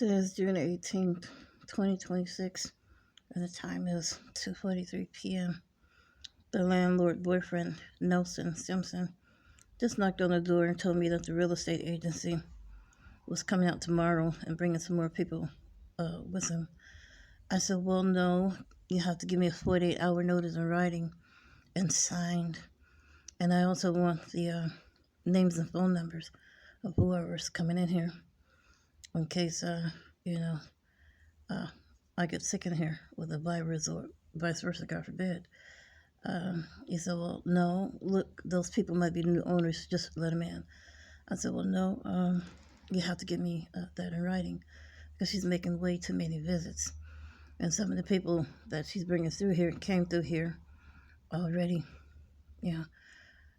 Today is June 18th, 2026, and the time is 2:43 p.m. The landlord boyfriend, Nelson Simpson, just knocked on the door and told me that the real estate agency was coming out tomorrow and bringing some more people with him. I said, well, no, you have to give me a 48-hour notice in writing and signed. And I also want the names and phone numbers of whoever's coming in here in case, I get sick in here with a virus or vice versa, God forbid. He said, well, no, look, those people might be new owners, just let them in. I said, well, no, you have to give me that in writing because she's making way too many visits. And some of the people that she's bringing through here came through here already. Yeah.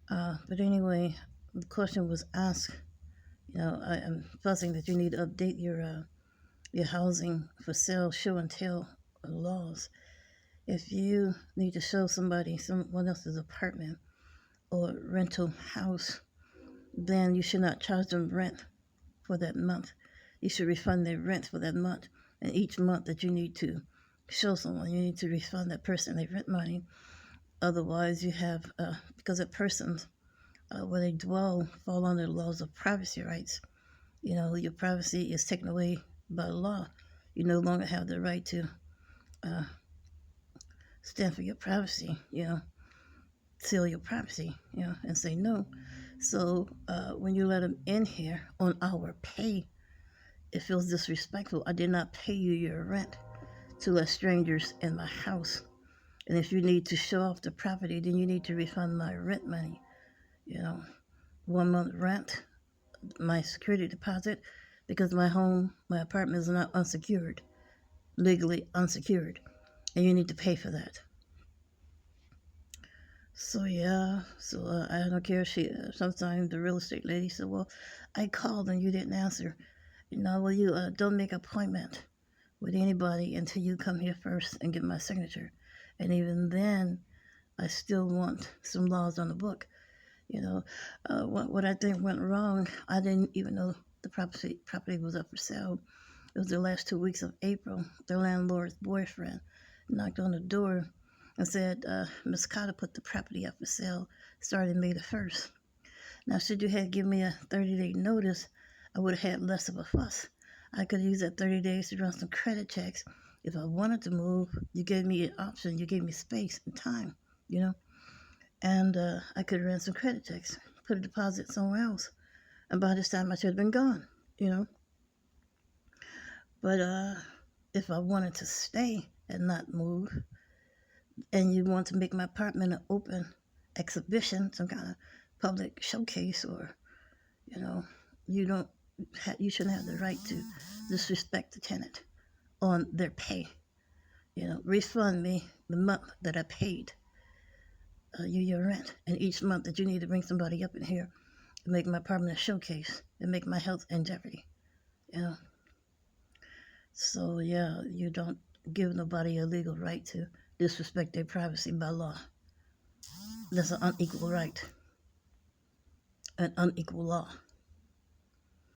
But anyway, the question was asked, I am fussing that you need to update your housing for sale show and tell laws. If you need to show somebody someone else's apartment or rental house, then you should not charge them rent for that month. You should refund their rent for that month. And each month that you need to show someone, you need to refund that person their rent money. Otherwise, you have, because that person's where they dwell fall under the laws of privacy rights. Your privacy is taken away by law. You no longer have the right to stand for your privacy, seal your privacy, and say no. So when you let them in here on our pay, it feels disrespectful. I did not pay you your rent to let strangers in my house. And if you need to show off the property, then you need to refund my rent money. 1 month rent, my security deposit, because my apartment is not unsecured, legally unsecured, and you need to pay for that. So I don't care. Sometimes the real estate lady said, well, I called and you didn't answer. Well, you don't make an appointment with anybody until you come here first and get my signature. And even then, I still want some laws on the book. What I think went wrong, I didn't even know the property was up for sale. It was the last 2 weeks of April. The landlord's boyfriend knocked on the door and said, Miss Cotter put the property up for sale starting May the 1st. Now, should you have given me a 30-day notice, I would have had less of a fuss. I could use that 30 days to run some credit checks. If I wanted to move, you gave me an option. You gave me space and time, And I could run some credit checks, put a deposit somewhere else. And by this time, I should have been gone, But if I wanted to stay and not move, and you want to make my apartment an open exhibition, some kind of public showcase, or you shouldn't have the right to disrespect the tenant on their pay. Refund me the month that I paid you your rent, and each month that you need to bring somebody up in here and make my apartment a showcase and make my health in jeopardy. So you don't give nobody a legal right to disrespect their privacy by law. That's an unequal right, an unequal law.